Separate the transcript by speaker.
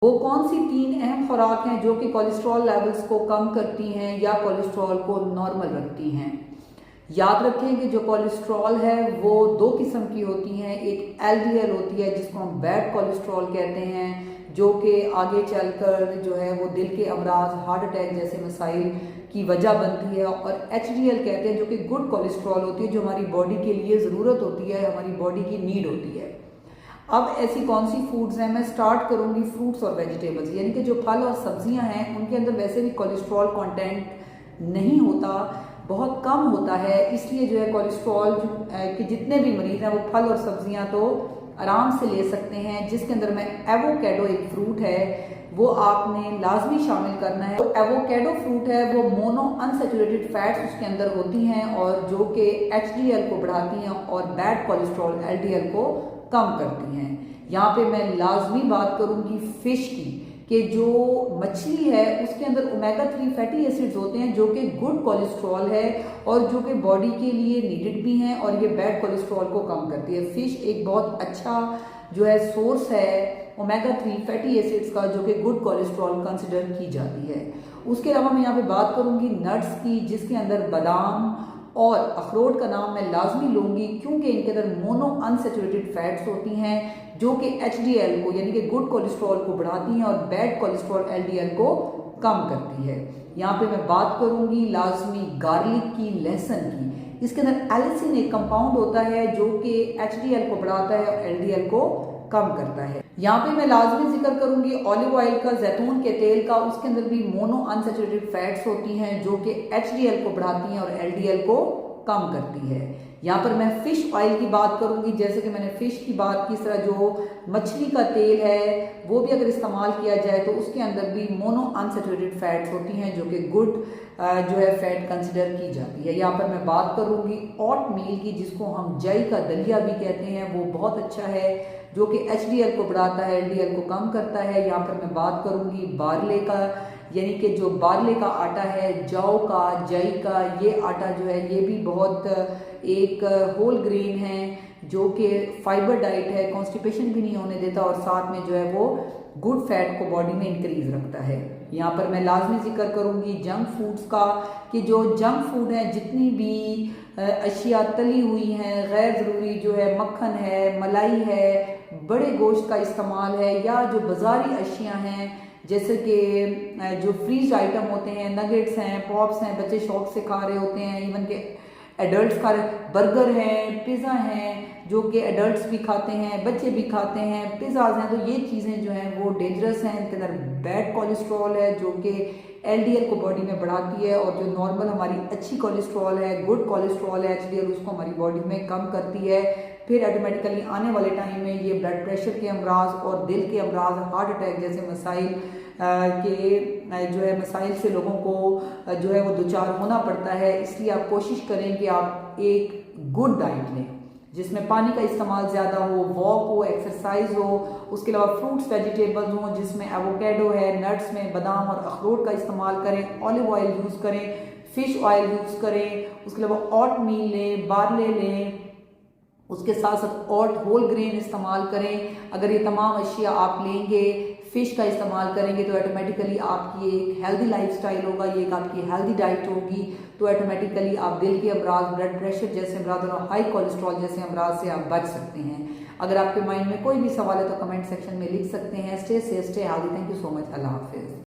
Speaker 1: वो कौन सी 3 अहम खुराक हैं जो कि कोलेस्ट्रॉल लेवल्स को कम करती हैं या कोलेस्ट्रॉल को नॉर्मल रखती हैं। याद रखें कि जो कोलेस्ट्रॉल है वो 2 किस्म की होती हैं। एक एलडीएल होती है जिसको हम बैड कोलेस्ट्रॉल कहते हैं, जो कि आगे चलकर जो है वो दिल के अमराज, हार्ट अटैक जैसे मसाइल की वजह बनती है। और एचडीएल कहते हैं जो कि गुड कोलेस्ट्रॉल होती है, जो हमारी बॉडी के लिए ज़रूरत होती है, हमारी बॉडी की नीड होती है। अब ऐसी कौन सी फूड्स हैं, मैं स्टार्ट करूंगी फ्रूट्स और वेजिटेबल्स, यानी कि जो फल और सब्जियां हैं उनके अंदर वैसे भी कोलेस्ट्रॉल कंटेंट नहीं होता, बहुत कम होता है। इसलिए जो है कोलेस्ट्रॉल के जितने भी मरीज हैं वो फल और सब्जियां तो आराम से ले सकते हैं, जिसके अंदर में एवोकेडो एक फ्रूट है वो आपने लाजमी शामिल करना है। तो एवोकेडो फ्रूट है वो मोनो अनसेचुरेटेड फैट्स उसके अंदर होती हैं और जो कि एचडीएल को बढ़ाती हैं और बैड कोलेस्ट्रॉल एलडीएल को कम करती हैं। यहाँ पे मैं लाजमी बात करूंगी फिश की, कि जो मछली है उसके अंदर ओमेगा 3 फैटी एसिड्स होते हैं जो कि गुड कोलेस्ट्रॉल है और जो कि बॉडी के लिए नीडेड भी हैं और ये बैड कोलेस्ट्रॉल को कम करती है। फिश एक बहुत अच्छा जो है सोर्स है ओमेगा 3 फैटी एसिड्स का, जो कि गुड कोलेस्ट्रॉल कंसिडर की जाती है। उसके अलावा मैं यहाँ पे बात करूंगी नट्स की, जिसके अंदर बादाम और अखरोट का नाम मैं लाजमी लूंगी, क्योंकि इनके अंदर मोनो अनसेचुरेटेड फैट्स होती हैं जो कि एचडीएल को यानी कि गुड कोलेस्ट्रॉल को बढ़ाती हैं और बैड कोलेस्ट्रॉल एलडीएल को कम करती है। यहाँ पे मैं बात करूंगी लाजमी गार्लिक की, लहसुन की। इसके अंदर एलिसिन एक कंपाउंड होता है जो कि एचडीएल को बढ़ाता है और एलडीएल को कम करता है। यहाँ पे मैं लाजमी जिक्र करूंगी ऑलिव ऑयल का, जैतून के तेल का। उसके अंदर भी मोनो अनसेचुरेटेड फैट्स होती हैं जो कि एचडीएल को बढ़ाती हैं और एलडीएल को कम करती है। यहाँ पर मैं फिश ऑयल की बात करूंगी, जैसे कि मैंने फिश की बात की, इस तरह जो मछली का तेल है वो भी अगर इस्तेमाल किया जाए तो उसके अंदर भी मोनो अनसेचुरेटेड फैट्स होती हैं जो कि गुड जो है फैट कंसिडर की जाती है। यहाँ पर मैं बात करूंगी ओट मील की, जिसको हम जई का दलिया भी कहते हैं, वो बहुत अच्छा है जो कि एचडीएल को बढ़ाता है, एलडीएल को कम करता है। यहाँ पर मैं बात करूंगी बारले का, यानी कि जो बारले का आटा है, जौ का, जई का, ये आटा जो है ये भी बहुत एक होल ग्रेन है जो कि फाइबर डाइट है, कॉन्स्टिपेशन भी नहीं होने देता और साथ में जो है वो गुड फैट को बॉडी में इंक्रीज रखता है। यहाँ पर मैं लाजमी जिक्र करूंगी जंक फूड्स का, कि जो जंक फूड है, जितनी भी अशिया तली हुई हैं, गैर ज़रूरी जो है मक्खन है, मलाई है, बड़े गोश्त का इस्तेमाल है, या जो बाजारी अशिया हैं जैसे कि जो फ्रीज आइटम होते हैं, नगेट्स हैं, पॉप्स हैं, बच्चे शौक से खा रहे होते हैं, इवन के एडल्ट्स खा रहे, बर्गर हैं, पिज़्ज़ा हैं जो कि एडल्ट्स भी खाते हैं, बच्चे भी खाते हैं, पिज़्ज़ाज हैं। तो ये चीज़ें जो हैं वो डेंजरस हैं, इनके अंदर बैड कोलेस्ट्रॉल है जो कि एलडीएल को बॉडी में बढ़ाती है और जो नॉर्मल हमारी अच्छी कोलेस्ट्रॉल है, गुड कोलेस्ट्रॉल है एचडीएल, उसको हमारी बॉडी में कम करती है। फिर ऑटोमेटिकली आने वाले टाइम में ये ब्लड प्रेशर के अमराज और दिल के अमराज, हार्ट अटैक जैसे मसाइल के जो है मसाइल से लोगों को जो है वो दुचार होना पड़ता है। इसलिए आप कोशिश करें कि आप एक गुड डाइट लें जिसमें पानी का इस्तेमाल ज़्यादा हो, वॉक हो, एक्सरसाइज हो, उसके अलावा फ्रूट्स वेजिटेबल्स हों जिसमें एवोकेडो है, नट्स में बादाम और अखरोट का इस्तेमाल करें, ऑलिव ऑयल यूज़ करें, फिश ऑयल यूज़ करें, उसके अलावा ओट मील लें, बारले लें, उसके साथ साथ ओट होल ग्रेन इस्तेमाल करें। अगर ये तमाम अशिया आप लेंगे, फिश का इस्तेमाल करेंगे तो ऑटोमेटिकली आपकी एक हेल्दी लाइफस्टाइल होगा, ये एक आपकी हेल्दी डाइट होगी। तो ऑटोमेटिकली आप दिल के अमराज, ब्लड प्रेशर जैसे अमराज और हाई कोलेस्ट्रॉल जैसे अमराज से आप बच सकते हैं। अगर आपके माइंड में कोई भी सवाल है तो कमेंट सेक्शन में लिख सकते हैं। Stay safe, stay healthy. Thank you so much. अल्लाह हाफिज़।